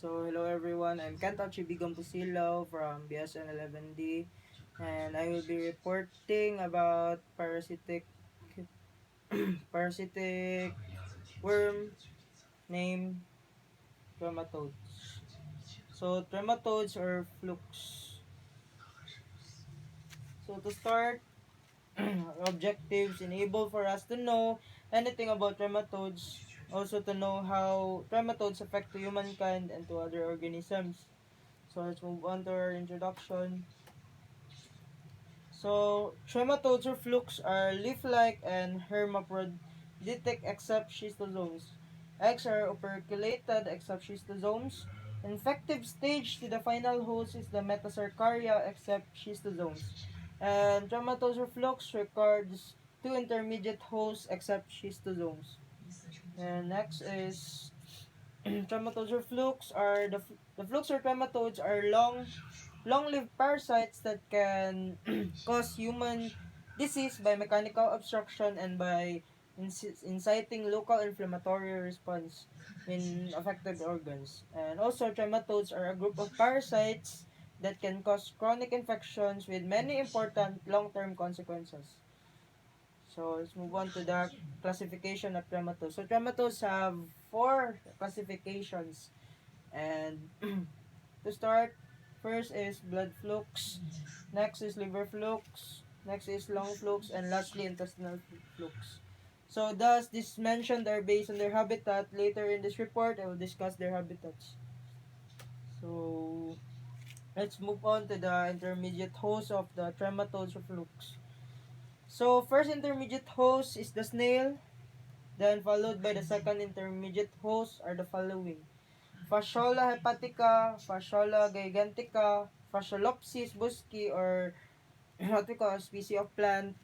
So, hello everyone. I'm Kenta Chibigong Pusilo from BSN 11D, and I will be reporting about parasitic worm named Trematodes. So, Trematodes or Flukes. So, to start, objectives enable for us to know anything about trematodes, also to know how trematodes affect to humankind and to other organisms. So let's move on to our introduction. So trematodes or flukes are leaf-like and hermaphroditic except schistosomes. Eggs are operculated except schistosomes. Infective stage to the final host is the metacercaria except schistosomes. And trematodes or flukes records two intermediate hosts except schistosomes. And next is trematodes or flukes are the flukes or trematodes are long-lived parasites that can cause human disease by mechanical obstruction and by inciting local inflammatory response in affected organs. And also, trematodes are a group of parasites that can cause chronic infections with many important long-term consequences. So, let's move on to the classification of trematodes. So, trematodes have four classifications. And to start, first is blood flukes, next is liver flukes, next is lung flukes, and lastly intestinal flukes. So thus, this mentioned are based on their habitat. Later in this report, I will discuss their habitats. So let's move on to the intermediate host of the trematodes or flukes. So first intermediate host is the snail, then followed by the second intermediate host are the following: Fasciola hepatica, Fasciola gigantica, Fasciolopsis busci, or what we call a species of plant,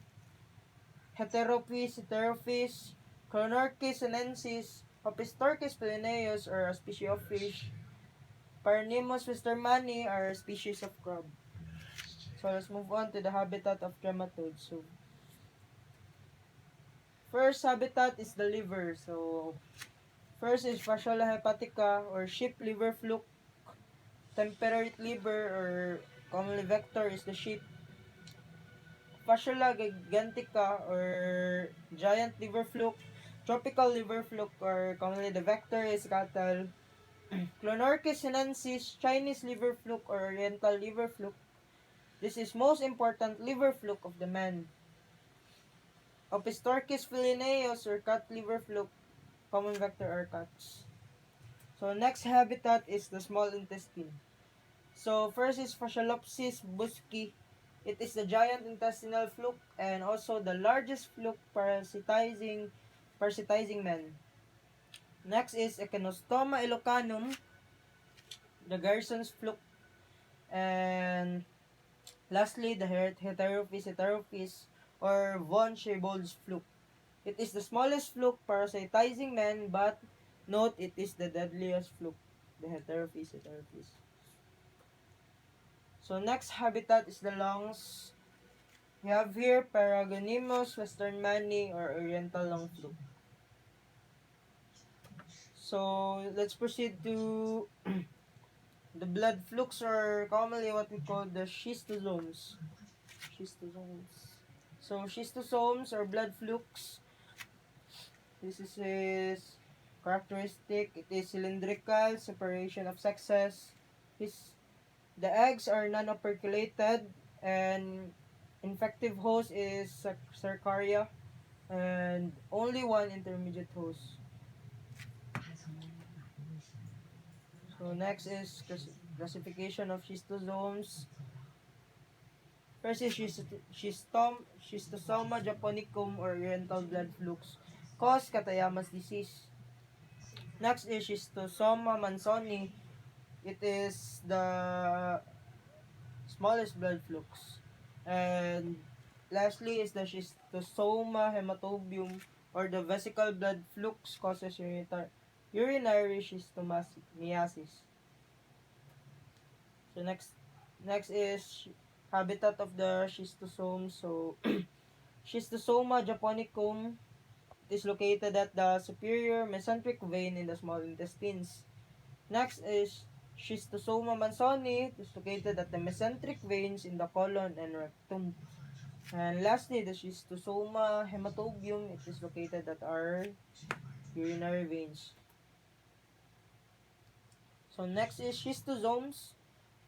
Heterophis, Chronorchis sinensis, Opistorchis pilineus, or a species of fish, Parnemus westermani, or a species of crab. So let's move on to the habitat of trematodes. So first habitat is the liver. So first is Fasciola hepatica, or sheep liver fluke. Temperate liver, or commonly vector, is the sheep. Fasciola gigantica, or giant liver fluke. Tropical liver fluke, or commonly the vector, is cattle. Clonorchis sinensis, Chinese liver fluke or oriental liver fluke. This is most important liver fluke of the man. Opistorchis filineus, or cat liver fluke, common vector, are cats. So next habitat is the small intestine. So first is Fasciolopsis busci. It is the giant intestinal fluke and also the largest fluke parasitizing man. Next is Echinostoma elocanum, the Gerson's fluke, and lastly the heterophis or von Schaebold's fluke. It is the smallest fluke parasitizing man, but note it is the deadliest fluke, the heterophis. So next habitat is the lungs. We have here Paragonimus westermani, or oriental lung fluke. So let's proceed to the blood flukes, or commonly what we call the schistosomes. So schistosomes or blood flukes, this is his characteristic. It is cylindrical, separation of sexes. The eggs are non-operculated, and infective host is Cercaria, and only one intermediate host. So next is classification of schistosomes. First is Schistosoma japonicum, or oriental blood flukes, cause Katayamas disease. Next is Schistosoma mansoni. It is the smallest blood flukes. And lastly is the Schistosoma hematobium, or the vesical blood flukes, causes urinary schistomiasis. So next is habitat of the schistosomes. So Schistosoma japonicum, it is located at the superior mesenteric vein in the small intestines. Next is Schistosoma mansoni. It is located at the mesenteric veins in the colon and rectum. And lastly, the Schistosoma hematobium. It is located at our urinary veins. So next is schistosomes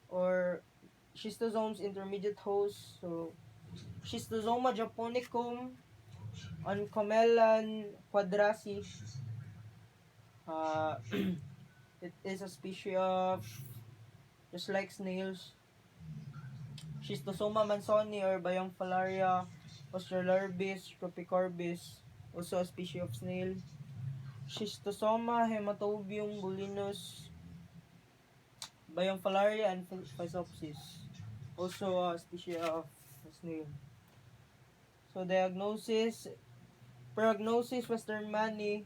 or schistosomes intermediate host. So Schistosoma japonicum, Oncomelon quadrasi. Uh, it is a species of just like snails. Schistosoma mansoni or Bayomphalaria australarbis tropicorbis, also a species of snail. Schistosoma hematobium bulinus, Bayomphalaria and Physopsis, also a species of snail. So diagnosis, prognosis Westermanni,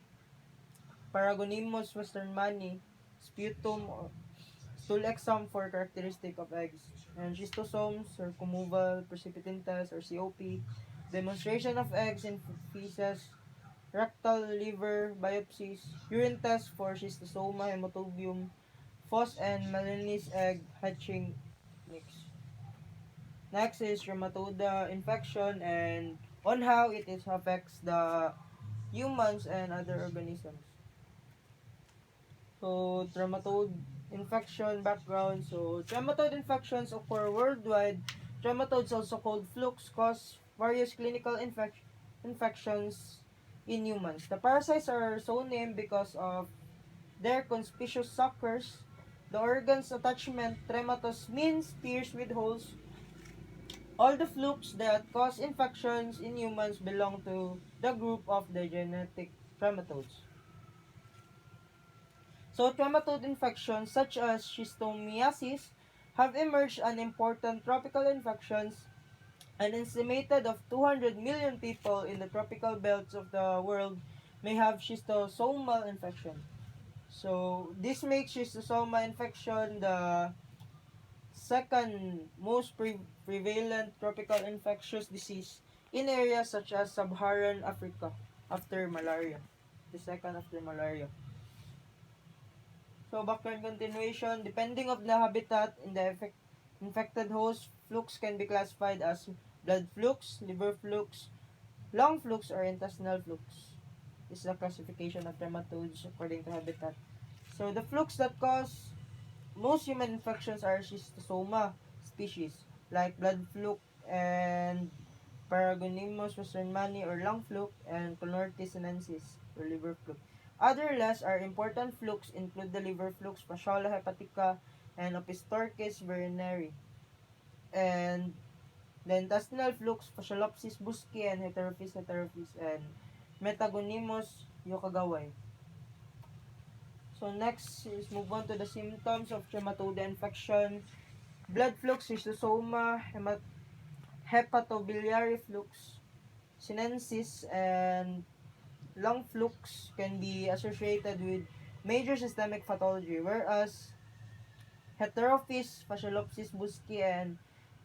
Paragonimus westermanni, sputum or stool exam for characteristic of eggs, and schistosomes or commoval precipitin test or COP, demonstration of eggs in feces, rectal liver biopsies, urine test for schistosoma hematobium, FOS and Melanese egg hatching mix. Next is Trematoda infection and on how it affects the humans and other organisms. So, trematode infection background. So, trematode infections occur worldwide. Trematodes, also called flukes, cause various clinical infections in humans. The parasites are so named because of their conspicuous suckers. The organ's attachment, trematos, means pierced with holes. All the flukes that cause infections in humans belong to the group of the genetic trematodes. So, trematode infections such as schistomiasis have emerged as important tropical infections. An estimated of 200 million people in the tropical belts of the world may have schistosomal infection. So, this makes schistosoma infection the second most prevalent tropical infectious disease in areas such as Sub-Saharan Africa after malaria. The second after malaria. So, background continuation, depending on the habitat in the infected host, flukes can be classified as blood flukes, liver flukes, lung flukes, or intestinal flukes. This is the classification of trematodes according to habitat. So, the flukes that cause most human infections are schistosoma species, like blood fluke and Paragonimus westermanni or lung fluke, and Conortis sinensis or liver fluke. Other less are important flukes include the liver flukes, Fasciola hepatica, and Opistorchis veerineri. And the intestinal flukes, Fasciolopsis busci and Heterophis, and Metagonimus yokogawai. So next is move on to the symptoms of Trematoda infection. Blood flukes, schistosoma, hepatobiliary flukes, sinensis, and lung flukes can be associated with major systemic pathology, whereas Heterophis, Fasciolopsis busci, and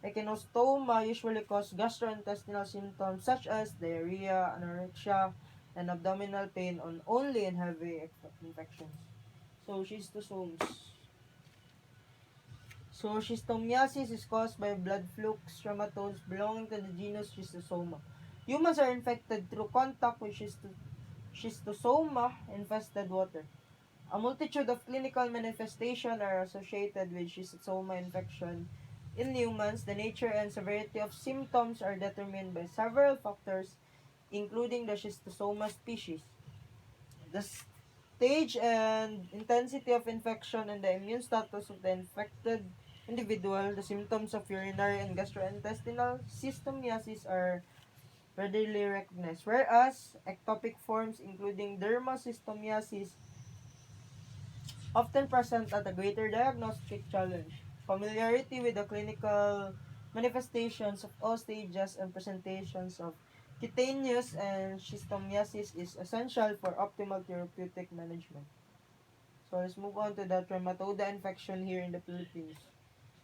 Echinostoma usually cause gastrointestinal symptoms such as diarrhea, anorexia, and abdominal pain on only in heavy infections. So, schistosomes. So, schistomiasis is caused by blood flukes trematodes belonging to the genus Schistosoma. Humans are infected through contact with schistosoma-infested water. A multitude of clinical manifestations are associated with schistosoma infection. In humans, the nature and severity of symptoms are determined by several factors, including the schistosoma species, the stage and intensity of infection, and the immune status of the infected individual. The symptoms of urinary and gastrointestinal schistomiasis are readily recognized, whereas ectopic forms, including dermatocystomiasis, often present at a greater diagnostic challenge. Familiarity with the clinical manifestations of all stages and presentations of cutaneous and schistomiasis is essential for optimal therapeutic management. So let's move on to the Trematoda infection here in the Philippines.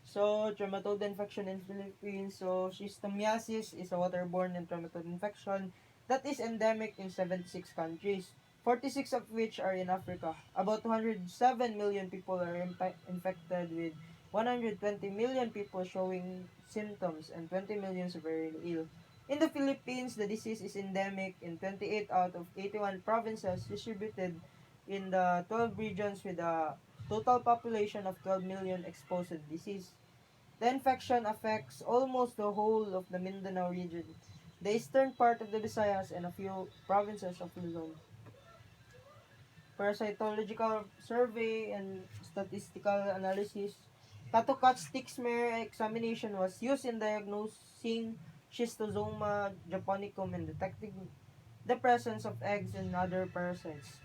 So, Trematoda infection in Philippines. So, schistomiasis is a waterborne and trematode infection that is endemic in 76 countries. 46 of which are in Africa. About 207 million people are infected, with 120 million people showing symptoms and 20 million severely ill. In the Philippines, the disease is endemic in 28 out of 81 provinces distributed in the 12 regions with a total population of 12 million exposed to the disease. The infection affects almost the whole of the Mindanao region, the eastern part of the Visayas, and a few provinces of Luzon. Parasitological survey and statistical analysis. Catocot stick smear examination was used in diagnosing schistosoma japonicum and detecting the presence of eggs and other parasites.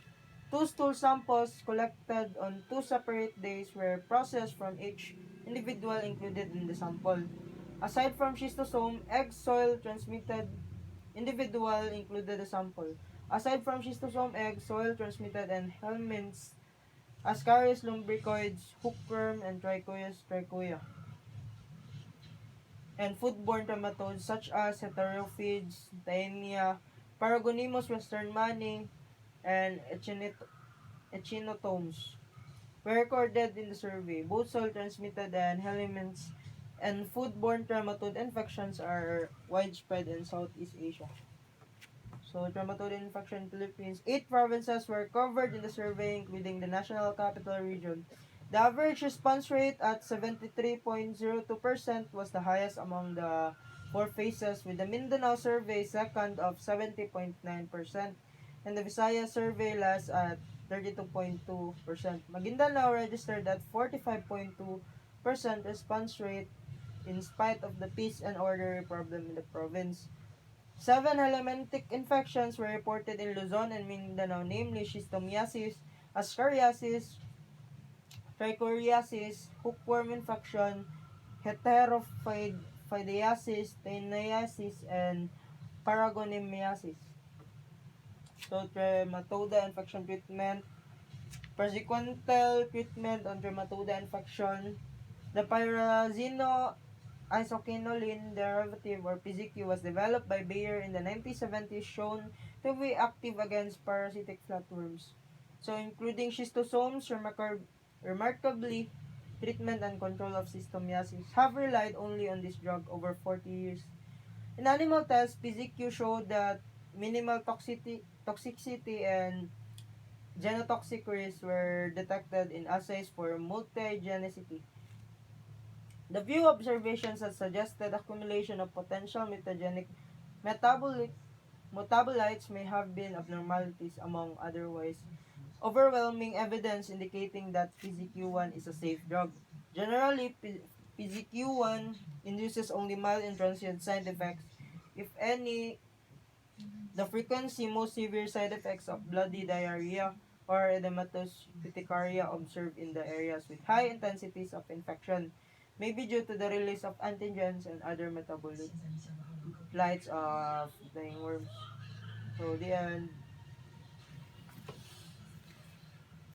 Two stool samples collected on two separate days were processed from each individual included in the sample. Aside from schistosome, egg soil transmitted individual included the sample. Aside from schistosome, egg soil transmitted and helminths, Ascaris lumbricoids, hookworm, and trichoya, and foodborne trematodes such as heterophids, taenia, Paragonimus westermani, and echinotomes were recorded in the survey. Both soil-transmitted and helminths and foodborne trematode infections are widespread in Southeast Asia. So, trematode infection in Philippines. 8 provinces were covered in the survey, including the National Capital Region. The average response rate at 73.02% was the highest among the 4 phases, with the Mindanao survey second of 70.9%, and the Visayas survey last at 32.2%. Maguindanao registered at 45.2% response rate in spite of the peace and order problem in the province. 7 helmintic infections were reported in Luzon and Mindanao, namely schistomiasis, ascariasis, trichoriasis, hookworm infection, heterophidiasis, taeniasis, and paragonimiasis. So, Trematoda infection treatment. Persequental treatment on Trematoda infection. The pyrazino isoquinoline derivative, or PZQ, was developed by Bayer in the 1970s, shown to be active against parasitic flatworms. So, including schistosomes, remarkably, treatment and control of schistomiasis have relied only on this drug over 40 years. In animal tests, PZQ showed that minimal toxicity and genotoxic risks were detected in assays for multigenicity. The few observations have suggested accumulation of potential mutagenic metabolites may have been abnormalities among otherwise overwhelming evidence indicating that PZQ1 is a safe drug. Generally, PZQ1 induces only mild and transient side effects, if any. The frequency, most severe side effects of bloody diarrhea or edematous urticaria observed in the areas with high intensities of infection may be due to the release of antigens and other metabolites of dying worms. So, the end.